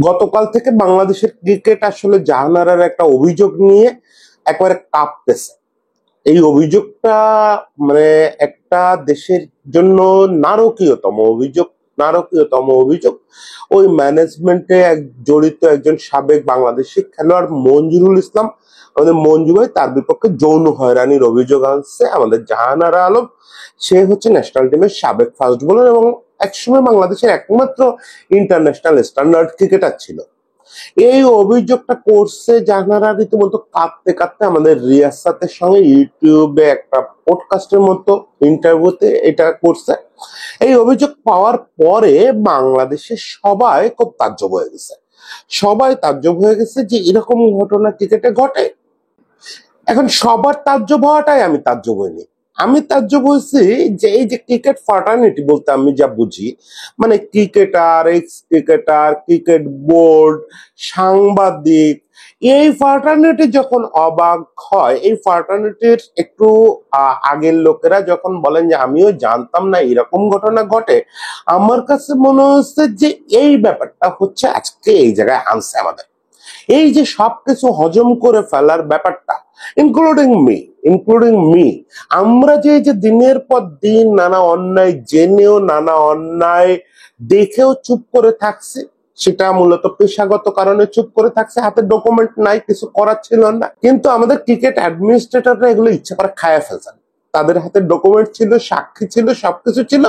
গতকাল থেকে বাংলাদেশের ক্রিকেট আসলে জাহানারার একটা অভিযোগ নিয়ে একবারে কাঁপতেছে। এই অভিযোগটা মানে একটা দেশের জন্য নারকীয়তম অভিযোগ। ওই ম্যানেজমেন্টে জড়িত একজন সাবেক বাংলাদেশি খেলোয়াড় মঞ্জুরুল ইসলাম, আমাদের মঞ্জু ভাই, তার বিপক্ষে যৌন হয়রানির অভিযোগ আনছে আমাদের জাহানারা আলম। সে হচ্ছে ন্যাশনাল টিমের সাবেক ফাস্ট বোলার এবং একসময় বাংলাদেশের একমাত্র ইন্টারন্যাশনাল স্ট্যান্ডার্ড ক্রিকেটার ছিল। এই অভিযোগটা করছে জাহানারা রীতিমতো কাঁদতে কাঁদতে আমাদের রিয়াসাতের সঙ্গে ইউটিউবে একটা পডকাস্টের মতো ইন্টারভিউতে এটা করছে। এই অভিযোগ পাওয়ার পরে বাংলাদেশের সবাই খুব তাজ্জব হয়ে গেছে যে এরকম ঘটনা ক্রিকেটে ঘটে। এখন সবার তাজ্জব হওয়াটাই আমি তাজ্জব হইনি। আমি তাজ্জব হয়েছি যে এই যে ক্রিকেট ফার্টার্নিটি বলতে আমি যা বুঝি, মানে cricketer, x cricketer, cricket board, সাংবাদিক, এই ফার্টার্নিটি যখন অবাক হয়, এই ফার্টার্নিটির একটু আগের লোকেরা যখন বলেন যে আমিও জানতাম না এরকম ঘটনা ঘটে, আমার কাছে মনে হচ্ছে যে এই ব্যাপারটা হচ্ছে আজকে এই জায়গায় আনছে আমাদের। এই যে সবকিছু হজম করে ফেলার ব্যাপারটা, ইনক্লুডিং মি, আমরা যে যে দিনের পর দিন নানা অন্যায় জেনেও নানা অন্যায় দেখেও চুপ করে থাকছি, সেটা মূলত পেশাগত কারণে চুপ করে থাকছে। হাতে ডকুমেন্ট নাই, কিছু করার ছিল না, কিন্তু আমাদের ক্রিকেট অ্যাডমিনিস্ট্রেটররা এগুলো ইচ্ছা করে খায়া ফেলছেন। তাদের হাতে ডকুমেন্ট ছিল, সাক্ষী ছিল, সবকিছু ছিল,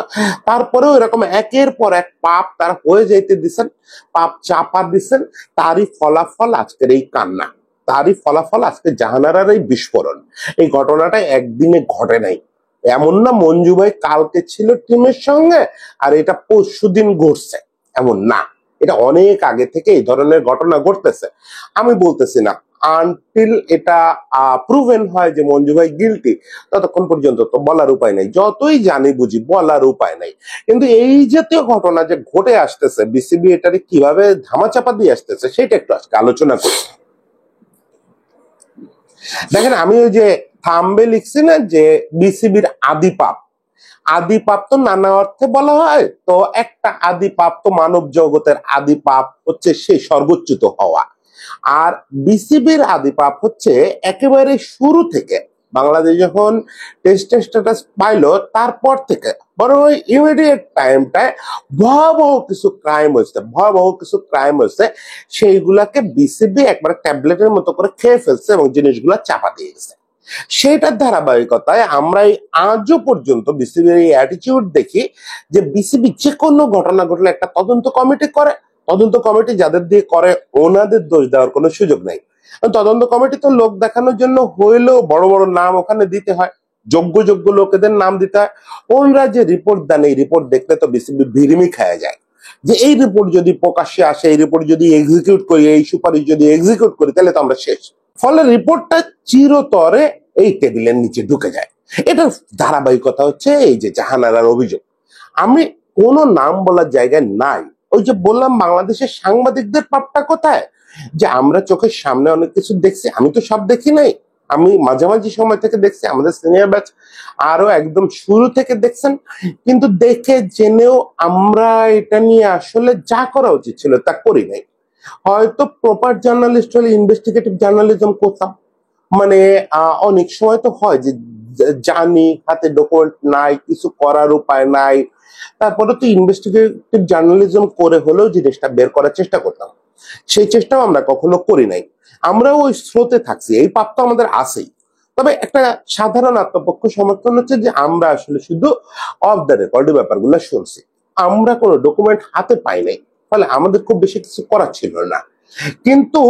তারপরেও এরকম একের পর এক পাপ তারা হয়ে যেতে দিচ্ছেন, পাপ চাপা দিচ্ছেন। তারই ফলাফল আজকের এই কান্না, তারই ফলাফল আজকে জাহানারার এই বিস্ফোরণ। এই ঘটনাটা একদিনে ঘটে নাই। এমন না মঞ্জু ভাই কালকে ছিল টিমের সঙ্গে আর এটা পরশুদিন ঘটছে, এমন না। এটা অনেক আগে থেকে এই ধরনের ঘটনা ঘটতেছে। আমি বলতেছি না, আনটিল এটা প্রুভেন হয় যে মঞ্জু ভাই গিলটি, ততক্ষণ পর্যন্ত তো বলার উপায় নাই। যতই জানি বুঝি বলার উপায় নাই। কিন্তু এই জাতীয় ঘটনা যে ঘটে আসতেছে, বিসিবি এটারে কিভাবে ধামাচাপা দিয়ে আসতেছে সেটা একটু আজকে আলোচনা করি। দেখেন, আমি ওই যে থাম্বে লিখছি না যে বিসিবির আদি পাপ তো নানা অর্থে বলা হয়, তো একটা আদি পাপ তো মানব জগতের আদি পাপ হচ্ছে সেই সর্বোচ্যুত হওয়া। আর বিসিবির আদি পাপ হচ্ছে একেবারে শুরু থেকে বাংলাদেশ যখন টেস্টের স্ট্যাটাস পাইলো তারপর থেকে বরং ওই ইমিডিয়েট টাইমটায় ভয়াবহ কিছু ক্রাইম হয়েছে, সেইগুলাকে বিসিবি একবার ট্যাবলেটের মতো করে খেয়ে ফেলছে এবং জিনিসগুলা চাপা দিয়ে গেছে। সেটার ধারাবাহিকতায় আমরা আজও পর্যন্ত বিসিবির এই অ্যাটিটিউড দেখি যে বিসিবি যে কোনো ঘটনা ঘটলে একটা তদন্ত কমিটি করে, তদন্ত কমিটি যাদের দিয়ে করে ওনাদের দোষ দেওয়ার কোনো সুযোগ নাই। তদন্ত কমিটি তো লোক দেখানোর জন্য হইলেও বড় বড় নাম ওখানে দিতে হয়, যোগ্য লোকেদের নাম দিতে হয়। ওনরা যে রিপোর্ট দেন, এই রিপোর্ট দেখলে তো বিসিবি ভিড়িমি খাওয়া যায় যে এই রিপোর্ট যদি প্রকাশ্যে আসে, এই রিপোর্ট যদি এক্সিকিউট করি, এই সুপারিশ যদি এক্সিকিউট করি, তাহলে তো আমরা শেষ। ফলে রিপোর্টটা চিরতরে এই টেবিলের নিচে ঢুকে যায়। এটার ধারাবাহিকতা হচ্ছে এই যে জাহানারার অভিযোগ। আমি কোনো নাম বলার জায়গায় নাই। ওই যে বললাম বাংলাদেশের সাংবাদিকদের পাপটা কোথায়, যে আমরা চোখের সামনে অনেক কিছু দেখছি, আমি তো সব দেখি নাই, আমি মাঝামাঝি সময় থেকে দেখছি, আমাদের সিনিয়র ব্যাচ আরো একদম শুরু থেকে দেখছেন, কিন্তু দেখে জেনেও আমরা এটা নিয়ে আসলে যা করা উচিত ছিল তা করি নাই। হয়তো প্রপার জার্নালিস্ট হলে ইনভেস্টিগেটিভ জার্নালিজম করতাম। মানে অনেক সময় তো হয় যে জানি হাতে ডকুমেন্ট নাই, কিছু করার উপায় নাই, তারপরে তো ইনভেস্টিগেটিভ জার্নালিজম করে হলেও জিনিসটা বের করার চেষ্টা করতাম। সেই চেষ্টাও আমরা কখনো করি নাই। আমরাও ওই স্রোতে থাকছি, এই পাপ তো আমাদের আছেই। তবে একটা সাধারণ আত্মপক্ষ সমর্থন হচ্ছে যে আমরা আসলে শুধু অফ দ্য রেকর্ড ব্যাপারগুলো শুনছি, আমরা কোনো ডকুমেন্ট হাতে পাই নাই, ফলে আমাদের খুব বেশি কিছু করার ছিল না। কিন্তু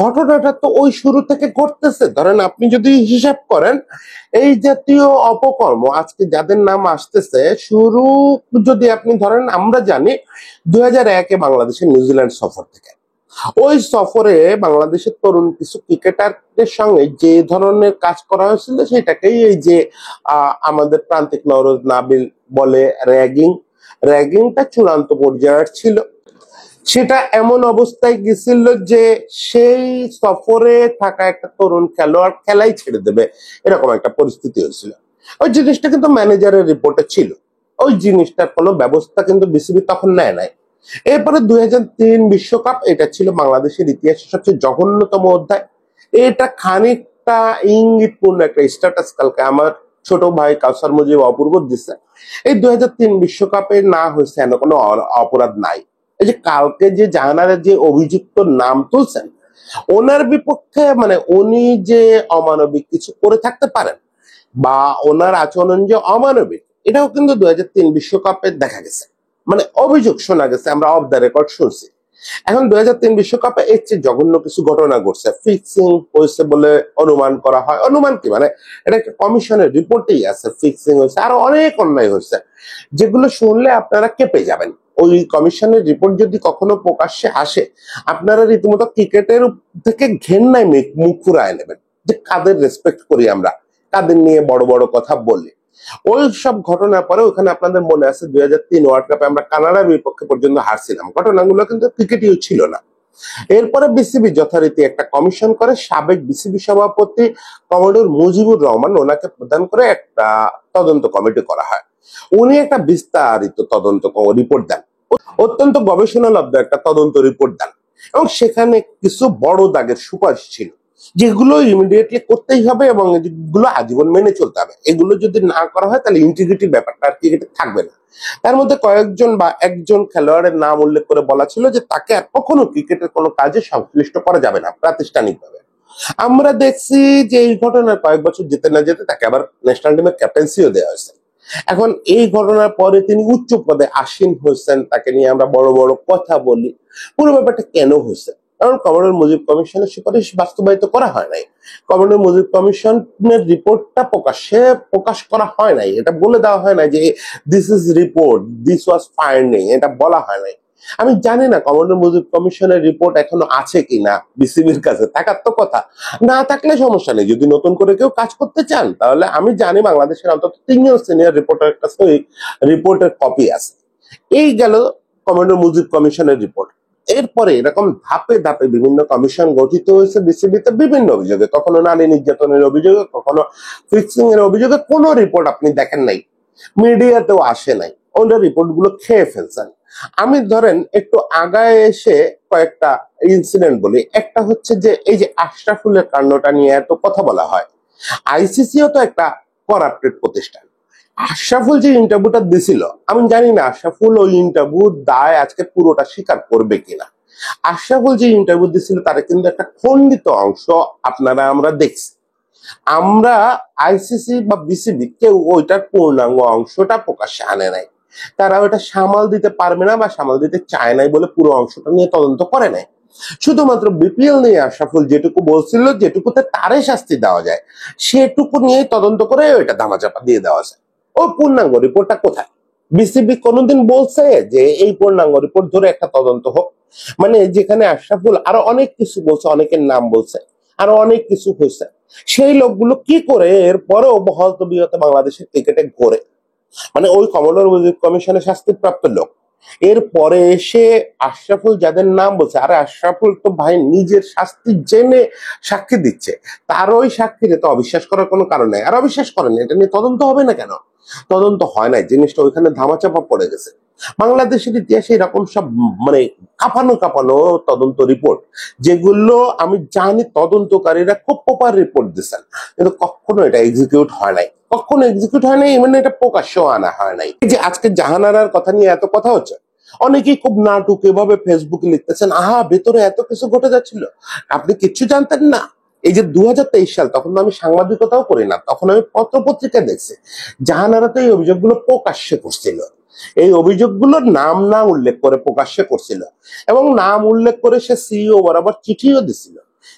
ঘটনাটা তো ওই শুরু থেকে ঘটতেছে। ধরেন আপনি যদি হিসাব করেন এই জাতীয় অপকর্ম আজকে যাদের নাম আসতেছে, শুরু যদি আপনি ধরেন, আমরা জানি 2001-এ বাংলাদেশের নিউজিল্যান্ড সফর থেকে, ওই সফরে বাংলাদেশের তরুণ কিছু ক্রিকেটারদের সঙ্গে যে ধরনের কাজ করা হয়েছিল সেটাকেই এই যে আমাদের প্রান্তিক নওরোজ নাবিল বলে র্যাগিংটা চূড়ান্ত পর্যায়ের ছিল। সেটা এমন অবস্থায় গেছিল যে সেই সফরে থাকা একটা তরুণ খেলোয়াড় খেলাই ছেড়ে দেবে, এরকম একটা পরিস্থিতি হয়েছিল। ওই জিনিসটা কিন্তু ম্যানেজারের রিপোর্টে ছিল। ওই জিনিসটার কোনো ব্যবস্থা কিন্তু বিসিবি তখন নেয় নাই। এরপরে 2003 বিশ্বকাপ, এটা ছিল বাংলাদেশের ইতিহাসের সবচেয়ে জঘন্যতম অধ্যায়। এটা খানিকটা ইঙ্গিতপূর্ণ একটা স্ট্যাটাস কালকে আমার ছোট ভাই কাউসার মুজিব অপূর্ব দিচ্ছে। এই 2003 বিশ্বকাপে না হয়েছে এমন কোনো অপরাধ নাই। এই যে কালকে যে জাহানারের যে অভিযুক্ত নাম তুলছেন, ওনার বিপক্ষে মানে উনি যে অমানবিক কিছু করে থাকতে পারেন বা ওনার আচরণ যে অমানবিক, এটাও কিন্তু 2003 বিশ্বকাপে দেখা গেছে, মানে অভিযোগ শোনা গেছে, আমরা অফ দ্য রেকর্ড শুনছি। এখন 2003 বিশ্বকাপে এর চেয়ে জঘন্য কিছু ঘটনা ঘটছে, ফিক্সিং হয়েছে বলে অনুমান করা হয়। অনুমান কি, মানে এটা একটা কমিশনের রিপোর্টেই আছে, ফিক্সিং হয়েছে, আরো অনেক অন্যায় হয়েছে, যেগুলো শুনলে আপনারা কেঁপে যাবেন। ওই কমিশনের রিপোর্ট যদি কখনো প্রকাশ্যে আসে, আপনারা রীতিমতো ক্রিকেটের থেকে ঘেন্নায় মুখ ফুরায় নেবেন, যে কাদের রেসপেক্ট করি আমরা, কাদের নিয়ে বড় বড় কথা বলি। ওই সব ঘটনার পরে ওখানে আপনাদের মনে আছে 2003 ওয়ার্ল্ড কাপে আমরা কানাডার বিপক্ষে পর্যন্ত হারছিলাম, ঘটনাগুলো কিন্তু ক্রিকেটীয় ছিল না। এরপরে বিসিবি যথারীতি একটা কমিশন করে, সাবেক বিসিবি সভাপতি কমোডোর মুজিবুর রহমান, ওনাকে প্রদান করে একটা তদন্ত কমিটি করা হয়। উনি একটা বিস্তারিত তদন্ত রিপোর্ট দেন, অত্যন্ত গবেষণালব্ধ একটা তদন্ত রিপোর্ট দেন, এবং সেখানে কিছু বড় দাগের সুপারিশ ছিল, যেগুলো ইমিডিয়েটলি করতেই হবে এবং যেগুলো আজীবন মেনে চলতে হবে। এগুলো যদি না করা হয় তাহলে ইন্টিগ্রিটি ব্যাপারটা আর ক্রিকেটে থাকবে না। তার মধ্যে কয়েকজন বা একজন খেলোয়াড়ের নাম উল্লেখ করে বলা ছিল যে তাকে আর কখনো ক্রিকেটের কোনো কাজে সংশ্লিষ্ট করা যাবে না প্রাতিষ্ঠানিকভাবে। আমরা দেখছি যে এই ঘটনার কয়েক বছর যেতে না যেতে তাকে আবার ন্যাশনাল টিমের ক্যাপ্টেন্সিও দেওয়া হয়েছে। এখন এই ঘটনার পরে তিনি উচ্চ পদে আসীন হয়েছেন, তাকে নিয়ে আমরা বড় বড় কথা বলি। পুরো ব্যাপারটা কেন হয়েছে? কারণ কমোডোর মুজিব কমিশনের সুপারিশ বাস্তবায়িত করা হয় নাই। কমোডোর মুজিব কমিশনের রিপোর্টটা প্রকাশ করা হয় নাই, এটা বলে দেওয়া হয় নাই যে this is report, this was finding, এটা বলা হয় নাই। আমি জানি না কমোডোর মুজিব কমিশনের রিপোর্ট এখনো আছে কিনা বিসিবির কাছে, থাকার তো কথা। না থাকলে সমস্যা নেই, যদি নতুন করে কেউ কাজ করতে চান তাহলে আমি জানি বাংলাদেশের অন্তত 3জন সিনিয়র রিপোর্টারের কাছে ওই রিপোর্টের কপি আছে। এই গেল কমোডোর মুজিব কমিশনের রিপোর্ট। এরপরে এরকম ধাপে ধাপে বিভিন্ন কমিশন গঠিত হয়েছে বিসিবিতে বিভিন্ন অভিযোগে, কখনো নারী নির্যাতনের অভিযোগে, কখনো ফিক্সিং এর অভিযোগে। কোনো রিপোর্ট আপনি দেখেন নাই, মিডিয়াতেও আসে নাই, ওনারা রিপোর্ট গুলো খেয়ে ফেলছেন। আমি ধরেন একটু আগায় এসে কয়েকটা ইনসিডেন্ট বলি। একটা হচ্ছে যে এই যে আশরাফুলের কাণ্ডটা নিয়ে এত কথা বলা হয়, আইসিসিও তো একটা করাপ্টেড প্রতিষ্ঠান। আশরাফুল যে ইন্টারভিউটা দিছিল, আমি জানি না আশরাফুল ওই ইন্টারভিউর দায় আজকে পুরোটা স্বীকার করবে কিনা। আশরাফুল যে ইন্টারভিউ দিছিল তার কিন্তু একটা খণ্ডিত অংশ আপনারা আমরা দেখছি। আমরা আইসিসি বা বিসিবি কেউ ওইটার পূর্ণাঙ্গ অংশটা প্রকাশ্যে আনে নাই। তারা ওইটা সামাল দিতে পারবে না বা সামাল দিতে চায় নাই বলে পুরো অংশটা নিয়ে তদন্ত করে নাই। শুধুমাত্র বিপিএল নিয়ে আশরাফুল যেটুকু বলছিল, যেটুকুতে তারে শাস্তি দেওয়া যায় সেটুকু নিয়ে তদন্ত করে ওইটা ধামাচাপা দিয়ে দেওয়া যায়। ওই পূর্ণাঙ্গ রিপোর্টটা কোথায়? বিসিবি কোনোদিন বলছে যে এই পূর্ণাঙ্গ রিপোর্ট ধরে একটা তদন্ত হোক? মানে যেখানে আশরাফুল আরো অনেক কিছু বলছে, অনেকের নাম বলছে, আরো অনেক কিছু হয়েছে, সেই লোকগুলো কি করে এরপরেও বহাল তবিয়তে বাংলাদেশের ক্রিকেটে ঘোরে? মানে ওই কমোডোর মুজিব কমিশনের শাস্তিপ্রাপ্ত লোক এরপরে এসে আশরাফুল যাদের নাম বলছে, আরে আশরাফুল তো ভাই নিজের শাস্তি জেনে সাক্ষী দিচ্ছে, তার ওই সাক্ষীরে তো অবিশ্বাস করার কোনো কারণ নাই। আর অবিশ্বাস করেন, এটা নিয়ে তদন্ত হবে না কেন? তদন্ত হয় নাই, জিনিসটা ওইখানে ধামাচাপা পড়ে গেছে। বাংলাদেশের ইতিহাসে এরকম সব মানে কাঁপানো কাঁপানো তদন্ত রিপোর্ট, যেগুলো আমি জানি তদন্তকারীরা খুব প্রপার রিপোর্ট দিচ্ছেন, কিন্তু কখনো এটা এক্সিকিউট হয় নাই, কখনো এক্সিকিউট হয় নাই, মানে এটা প্রকাশ্যও আনা হয় নাই। এই যে আজকে জাহানারার কথা নিয়ে এত কথা হচ্ছে, অনেকেই খুব নাটক এভাবে ফেসবুকে লিখতেছেন, আহা ভেতরে এত কিছু ঘটে যাচ্ছিল, আপনি কিচ্ছু জানতেন না। এই যে 2023 সাল, তখন আমি সাংবাদিকতাও করি না, তখন আমি পত্রপত্রিকা দেখছি জাহানারা তো এই অভিযোগগুলো প্রকাশ্যে করছিল, এই অভিযোগগুলোর নাম না উল্লেখ করে প্রকাশ্যে করছিল, এবং নাম উল্লেখ করে সে সিইও বরাবর চিঠিও দিছিল।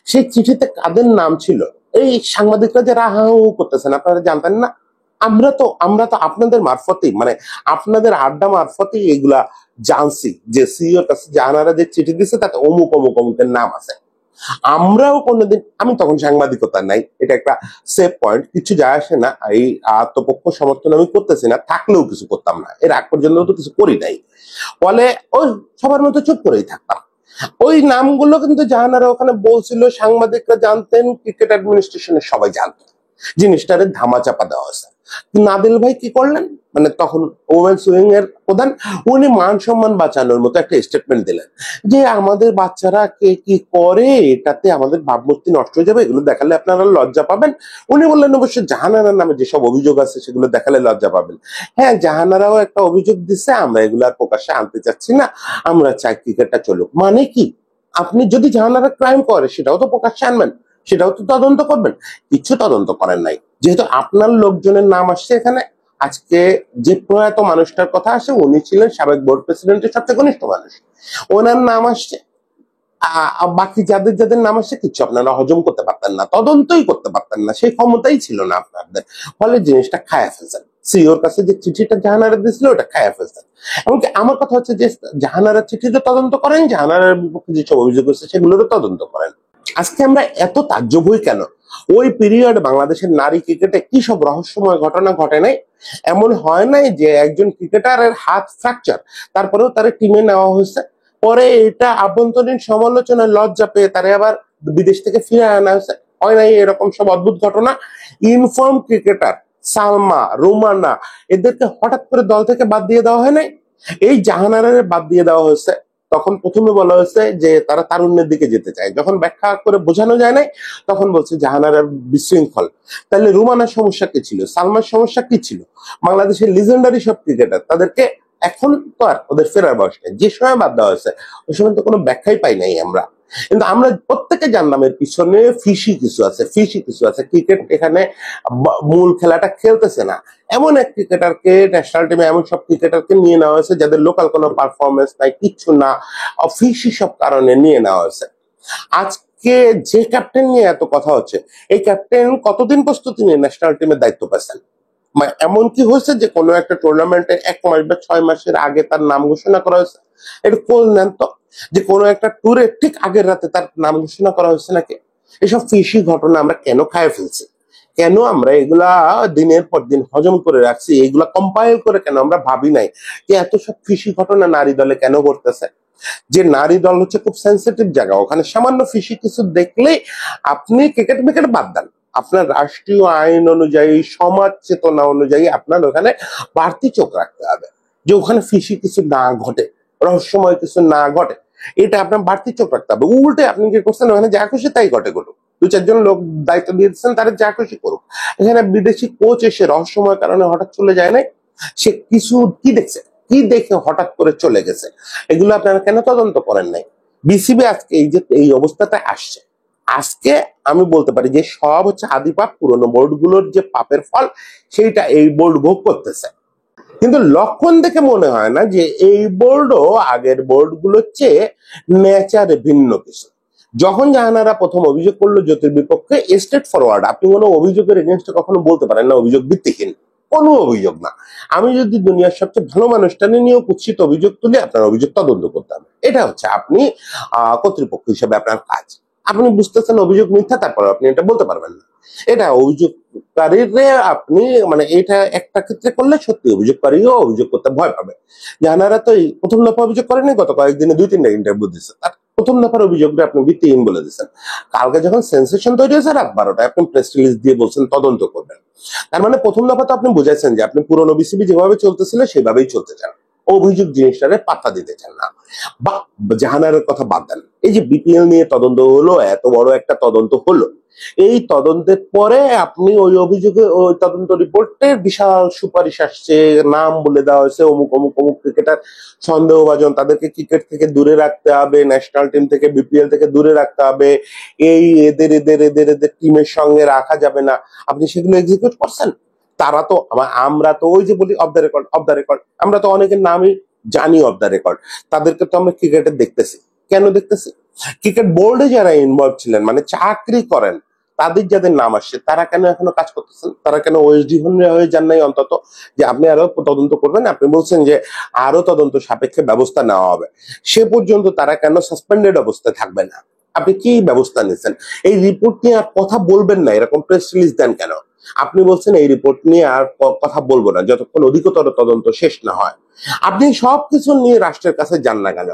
সেই চিঠিতে কাদের নাম ছিল এই সাংবাদিকরা যারা হাহু করতেছেন আপনারা জানতেন না? আমরা তো আপনাদের মারফতেই, মানে আপনাদের আড্ডা মারফতেই এগুলা জানছি যে সিইওর কাছে জাহানারা যে চিঠি দিচ্ছে তাতে অমুক অমুক অমুকের নাম আছে। আমরাও কোনোদিন, আমি তখন সাংবাদিকতা নাই, এটা একটা সেফ পয়েন্ট, কিছু যায় আসে না, এই আত্মপক্ষ সমর্থন আমি করতেছি না, থাকলেও কিছু করতাম না, এর আগ পর্যন্ত তো কিছু করি নাই, ফলে ওই সবার মতো চুপ করেই থাকতাম। ওই নামগুলো কিন্তু জাহানারা ওখানে বলছিল, সাংবাদিকরা জানতেন, ক্রিকেট অ্যাডমিনিস্ট্রেশনের সবাই জানতেন। জিনিসটারে ধামাচাপা দেওয়া হয়েছে। নাদিল ভাই কি করলেন, মানে তখন ওমেন্স উইং এর প্রধান, উনি মান সম্মান বাঁচানোর মতো একটা স্টেটমেন্ট দিলেন যে আমাদের বাচ্চারা কে কি করে এটাতে আমাদের ভাবমূর্তি নষ্ট হয়ে যাবে, এগুলো দেখালে আপনারা লজ্জা পাবেন। উনি বললেন অবশ্য জাহানারার নামে যেসব অভিযোগ আছে সেগুলো দেখালে লজ্জা পাবেন। হ্যাঁ, জাহানারাও একটা অভিযোগ দিচ্ছে, আমরা এগুলো আর প্রকাশ্যে আনতে চাচ্ছি না, আমরা চাই ক্রিকেটটা চলুক। মানে কি, আপনি যদি জাহানারা ক্রাইম করে সেটাও তো প্রকাশ্যে আনবেন, সেটাও তো তদন্ত করবেন। কিছু তদন্ত করেন নাই, যেহেতু আপনার লোকজনের নাম আসছে এখানে। আজকে যে প্রয়াত মানুষটার কথা আসে, উনি ছিলেন সাবেক বোর্ড প্রেসিডেন্টের সবচেয়ে ঘনিষ্ঠ মানুষ, ওনার নাম আসছে। বাকি যাদের যাদের নাম আসছে কিছু আপনারা হজম করতে পারতেন না, তদন্তই করতে পারতেন না, সেই ক্ষমতাই ছিল না আপনাদের, ফলে জিনিসটা খায়া ফেলছেন। সিওর কাছে যে চিঠিটা জাহানারা দিয়েছিল ওটা খায়া ফেলছেন। এমনকি আমার কথা হচ্ছে যে জাহানারা চিঠিটা তদন্ত করেন, জাহানারার বিপক্ষে যেসব অভিযোগ হচ্ছে সেগুলোরও তদন্ত করেন। আজকে আমরা এত তাজ্জব হই কেন? ওই পিরিয়ড বাংলাদেশের নারী ক্রিকেটে কি সব রহস্যময় ঘটনা ঘটে নাই? এমন হয় নাই যে একজন ক্রিকেটারের হাত ফ্র্যাকচার, তারপরেও তার টিমে নেওয়া হয়েছে, পরে এটা আভ্যন্তরীণ সমালোচনায় লজ্জা পেয়ে তারে আবার বিদেশ থেকে ফিরে আনা হয়েছে? হয় নাই এরকম সব অদ্ভুত ঘটনা? ইনফর্ম ক্রিকেটার সালমা, রুমানা, এদেরকে হঠাৎ করে দল থেকে বাদ দিয়ে দেওয়া হয় নাই? এই জাহানারারে বাদ দিয়ে দেওয়া হয়েছে, তখন প্রথমে বলা হয়েছে যে তারা তারুণ্যের দিকে যেতে চায়, যখন ব্যাখ্যা করে বোঝানো যায় নাই তখন বলছে জাহানারা বিশৃঙ্খল। তাহলে রুমানার সমস্যা কি ছিল, সালমার সমস্যা কি ছিল? বাংলাদেশের লিজেন্ডারি সব ক্রিকেটার, তাদেরকে এখন তো আর ওদের ফেরার বয়স নেই, যে সময় বাদ দেওয়া হয়েছে ওই সময় তো কোনো ব্যাখ্যাই পাই নাই আমরা। কিন্তু আমরা প্রত্যেকে জানলাম এর পিছনে ফিশি কিছু আছে, ফিশি কিছু আছে। ক্রিকেট এখানে মূল খেলাটা খেলতেছে না, এমন এক ক্রিকেটারকে ন্যাশনাল টিমে, এমন সব ক্রিকেটারকে নিয়ে নেওয়া হয়েছে যাদের লোকাল কোনো পারফরমেন্স নাই, কিচ্ছু না, ফিশি সব কারণে নিয়ে নেওয়া হয়েছে। আজকে যে ক্যাপ্টেন নিয়ে এত কথা হচ্ছে, এই ক্যাপ্টেন কতদিন প্রস্তুতি নিয়ে ন্যাশনাল টিমের দায়িত্ব পাচ্ছেন? এমন কি হয়েছে যে কোনো একটা টুর্নামেন্টে 1 মাস বা 6 মাসের আগে তার নাম ঘোষণা করা হয়েছে? এটা কোন নেন তো, যে কোনো একটা ট্যুরে ঠিক আগের রাতে তার নাম ঘোষণা করা হয়েছে নাকি? এসব ফিশি ঘটনা আমরা কেন খায় ফেলছি? কেন আমরা এগুলা দিনের পর দিন হজম করে রাখছি? এগুলা কম্পাইল করে কেন আমরা ভাবি নাই যে এত সব ফিশি ঘটনা নারী দলে কেন ঘটতেছে? যে নারী দল হচ্ছে খুব সেন্সিটিভ জায়গা, ওখানে সামান্য ফিশি কিছু দেখলেই আপনি ক্রিকেট মিকেট বাদ দেন, আপনার রাষ্ট্রীয় আইন অনুযায়ী, সমাজ চেতনা অনুযায়ী আপনার ওখানে বাড়তি চোখ রাখতে হবে যে ওখানে ফিশি কিছু না ঘটে, রহস্যময় কিছু না ঘটে। এটা আপনার বাড়তি চোখ রাখতে হবে। উল্টে আপনি কি করছেন, ওখানে যা খুশি তাই ঘটে গেল, 2-4 জন লোক দায়িত্ব দিয়ে দিচ্ছেন, তারা যা খুশি করুক। এখানে বিদেশি কোচ এসে রহস্যময় কারণে হঠাৎ চলে যায় নাই, সে কিছু কি দেখছে, কি দেখে হঠাৎ করে চলে গেছে, এগুলো আপনারা কেন তদন্ত করেন নাই? বিসিবি আজকে এই যে এই অবস্থাটা আসছে, আজকে আমি বলতে পারি যে সব হচ্ছে আদিপাপ, পুরনো বোর্ডগুলোর যে পাপের ফল সেইটা এই বোর্ড ভোগ করতেছে। কিন্তু লক্ষণ দেখে মনে হয় না যে এই বোর্ডও আগের বোর্ডগুলোর চেয়ে নেচারে ভিন্ন কিছু। যখন জাহানারা প্রথম অভিযোগ করলো জ্যোতির বিপক্ষে, স্ট্রেট ফরওয়ার্ড, আপনি কোনো অভিযোগের এগেনস্টে কখনো বলতে পারেন না অভিযোগ ভিত্তিহীন, কোনো অভিযোগ না। আমি যদি দুনিয়ার সবচেয়ে ভালো মানুষটা নিয়েও কুৎসিত অভিযোগ তুলি, আপনার অভিযোগ তদন্ত করতে হবে, এটা হচ্ছে আপনি কর্তৃপক্ষ হিসেবে আপনার কাজ। আপনি বুঝতেছেন অভিযোগ মিথ্যা, তারপর আপনি এটা বলতে পারবেন না। এটা অভিযোগকারীরে আপনি, মানে এটা একটা ক্ষেত্রে করলে সত্যি অভিযোগকারীও অভিযোগ করতে ভয় পাবে। জানারা তো এই প্রথম দফা অভিযোগ করেনি, গত কয়েকদিনে 2-3টা ইন্টারভিউ দিচ্ছে, তার প্রথম দফার অভিযোগটা আপনি ভিত্তিহীন বলে দিচ্ছেন। কালকে যখন সেন্সেশন তৈরি হয়েছে রাত 12টায়, আপনি প্রেস রিলিজ দিয়ে বলছেন তদন্ত করবেন। তার মানে প্রথম দফা তো আপনি বুঝাইছেন যে আপনি পুরনো বিসিবি যেভাবে চলতেছিল সেভাবেই চলতে চান, অভিযোগ জিনিসটারে পাত্তা দিতে চান না। বা জাহানারের কথা বাদ দেন, এই যে বিপিএল নিয়ে তদন্ত হলো, এত বড় একটা তদন্ত হলো, এই তদন্তের পরে আপনি ওই অভিযোগে, ওই তদন্ত রিপোর্টের বিশাল সুপারিশ আসছে, নাম বলে দেওয়া হয়েছে অমুক অমুক অমুক ক্রিকেটার সন্দেহভাজন, তাদেরকে ক্রিকেট থেকে দূরে রাখতে হবে, ন্যাশনাল টিম থেকে, বিপিএল থেকে দূরে রাখতে হবে, এই এদের এদের এদের এদের টিমের সঙ্গে রাখা যাবে না। আপনি সেগুলো এক্সিকিউট করছেন? তারা তো, আমরা তো ওই যে বলি of the record, of the record, আমরা তো অনেকের নামই জানি অফ দ্য রেকর্ড, তাদেরকে তো আমরা ক্রিকেটে দেখতেছি। কেন দেখতেছি? ক্রিকেট বোর্ডে যারা ইনভলভ ছিলেন, মানে চাকরি করেন, তাদের যাদের নাম আসছে, তারা কেন এখনো কাজ করতেছেন? তারা কেন ওএসডি হয়ে যান নাই অন্তত, যে আপনি আরো তদন্ত করবেন? আপনি বলছেন যে আরো তদন্ত সাপেক্ষে ব্যবস্থা নেওয়া হবে, সে পর্যন্ত তারা কেন সাসপেন্ডেড অবস্থায় থাকবে না? আপনি কি ব্যবস্থা নিচ্ছেন? এই রিপোর্ট নিয়ে আর কথা বলবেন না, এরকম প্রেস রিলিজ দেন কেন? আপনি বলছেন এই রিপোর্ট নিয়ে আর কথা বলবো না যতক্ষণ অধিকতর তদন্ত শেষ না হয়। আপনি সবকিছু নিয়ে রাষ্ট্রের কাছে যান না কেন,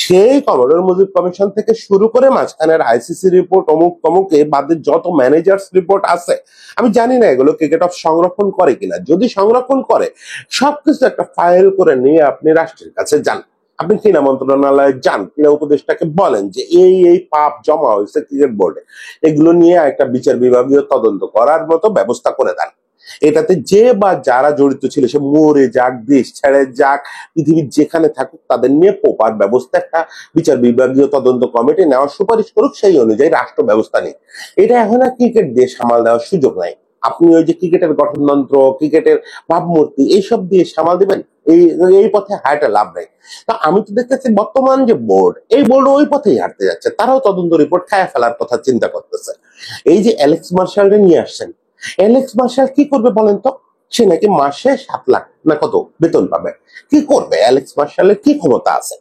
সেই কমোডর মুজিব কমিশন থেকে শুরু করে মাঝখানের আইসিসি রিপোর্ট অমুক তমুক এ বাদে যত ম্যানেজার্স রিপোর্ট আছে, আমি জানি না এগুলো ক্রিকেট অফ সংরক্ষণ করে কিনা, যদি সংরক্ষণ করে সবকিছু একটা ফাইল করে নিয়ে আপনি রাষ্ট্রের কাছে যান, আপনি ক্রীড়া মন্ত্রণালয়ে যান, ক্রীড়া উপদেষ্টাকে বলেন যে এই পাপ জমা হয়েছে ক্রিকেট বোর্ডে, এগুলো নিয়ে একটা বিচার বিভাগীয় তদন্ত করার মতো ব্যবস্থা করে দেন। এটাতে যে বা যারা জড়িত ছিল সে মরে যাক, দেশ ছেড়ে যাক, পৃথিবীর যেখানে থাকুক, তাদের নিয়ে প্রপার ব্যবস্থা একটা বিচার বিভাগীয় তদন্ত কমিটি নেওয়ার সুপারিশ করুক, সেই অনুযায়ী রাষ্ট্র ব্যবস্থা নেই। এটা এখন আর ক্রিকেট দিয়ে সামাল দেওয়ার সুযোগ নাই। আপনি ওই যে ক্রিকেটের গঠনতন্ত্র, ক্রিকেটের ভাবমূর্তি এইসব দিয়ে সামাল দিবেন, এই এই পথে হাঁটা লাভ নাই। তা আমি তো দেখতেছি বর্তমান যে বোর্ড, এই বোর্ড ওই পথেই হাঁটতে যাচ্ছে, তারাও তদন্ত রিপোর্ট খায়া ফেলার কথা চিন্তা করতেছে। এই যে অ্যালেক্স মার্শালকে নিয়ে আসছেন, অ্যালেক্স মার্শাল কি করবে বলেন তো? সে নাকি মাসে 7 লাখ না কত বেতন পাবে। কি করবে অ্যালেক্স মার্শালের, কি ক্ষমতা আছে?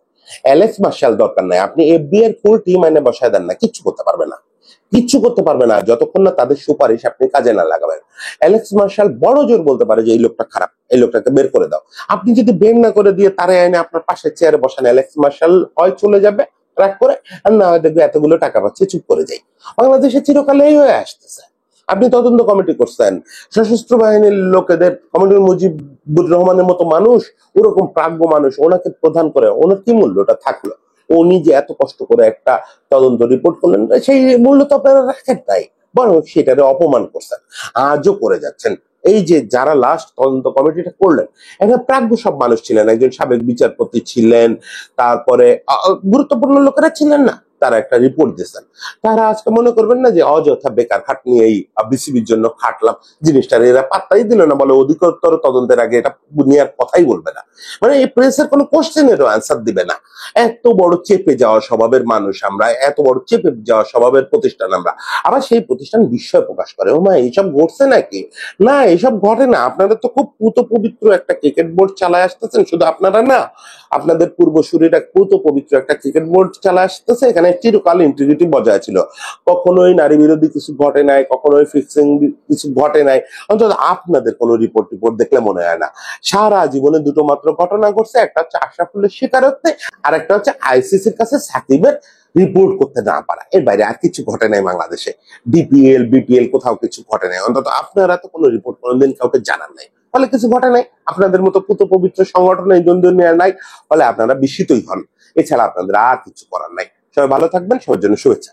অ্যালেক্স মার্শাল দরকার নাই, আপনি এফবিআই এর ফুল টিম এনে বসায় দেন না, কিচ্ছু করতে পারবে না, কিচ্ছু করতে পারবে না যতক্ষণ না তাদের সুপারিশ আপনি কাজে না লাগাবেন। অ্যালেক্স মার্শাল বড় জোর বলতে পারে যে এই লোকটা খারাপ, এই লোকটাকে বের করে দাও। আপনি যদি বের না করে দিয়ে তারে এনে আপনার পাশে চেয়ারে বসান, অ্যালেক্স মার্শাল হয় চলে যাবে রাগ করে, আর না হয় দেখবে এতগুলো টাকা পাচ্ছে চুপ করে যাই। বাংলাদেশে চিরকাল এই হয়ে আসতেছে। আপনি তদন্ত কমিটি করছেন, সশস্ত্র বাহিনীর লোকেদের, কমান্ডার মুজিবুর রহমানের মতো মানুষ, ওরকম প্রাজ্ঞ মানুষ, ওনাকে প্রধান করে ওনার কি মূল্যটা থাকলো? উনি যে এত কষ্ট করে একটা তদন্ত রিপোর্ট করলেন, সেই মূল্য তো আপনারা রাখেন নাই, বরং সেটারে অপমান করছেন, আজও করে যাচ্ছেন। এই যে যারা লাস্ট তদন্ত কমিটিটা করলেন, একটা প্রাজ্ঞ সব মানুষ ছিলেন, একজন সাবেক বিচারপতি ছিলেন, তারপরে গুরুত্বপূর্ণ লোকেরা ছিলেন না, তারা একটা রিপোর্ট দিয়েছেন। তারা আজকে মনে করবেন না যে অযথা বেকার খাটনি এই বিসিবির জন্য খাটলাম, জিনিসটা এরা পাত্তাই দিল না, বলে অধিকতর তদন্তের আগে এটা নেওয়ার কথাই বলবে না। মানে এই প্রেসের কোনো কোশ্চেনেরও আনসার দিবে না। এত বড় চেপে যাওয়া স্বভাবের মানুষ আমরা, এত বড় চেপে যাওয়া স্বভাবের প্রতিষ্ঠান আমরা, আবার সেই প্রতিষ্ঠান বিস্ময় প্রকাশ করে, ও মা এইসব ঘটছে নাকি? না, এইসব ঘটে না। আপনারা তো খুব পুত পবিত্র একটা ক্রিকেট বোর্ড চালায় আসতেছেন, শুধু আপনারা না, আপনাদের পূর্বসূরীরা পুত পবিত্র একটা ক্রিকেট বোর্ড চালায় আসতেছে, এখানে চিরকাল ইন্টিগ্রিটি বজায় ছিল, কখনোই নারী বিরোধী কিছু ঘটে নাই, কখনোই ফিক্সিং কিছু ঘটে নাই, অন্তত আপনাদের কোনো রিপোর্ট দেখলে মনে হয় না। সারা জীবনে দুটো মাত্র ঘটনা ঘটছে, একটা হচ্ছে আশরাফুলের স্বীকারোক্তি, আর একটা হচ্ছে আইসিসির কাছে সাকিবের রিপোর্ট করতে না পারা, এর বাইরে আর কিছু ঘটে নাই বাংলাদেশে। ডিপিএল বিপিএল কোথাও কিছু ঘটে নাই, অন্তত আপনারা তো কোনো রিপোর্ট কোনোদিন কাউকে জানান নাই, ফলে কিছু ঘটে নাই। আপনাদের মতো পুত পবিত্র সংগঠন এই দ্বন্দ্ব নিয়ে নাই, ফলে আপনারা বিস্মিতই হন। এছাড়া আপনাদের আর কিছু করার নাই। সবাই ভালো থাকবেন, সবার জন্য শুভেচ্ছা।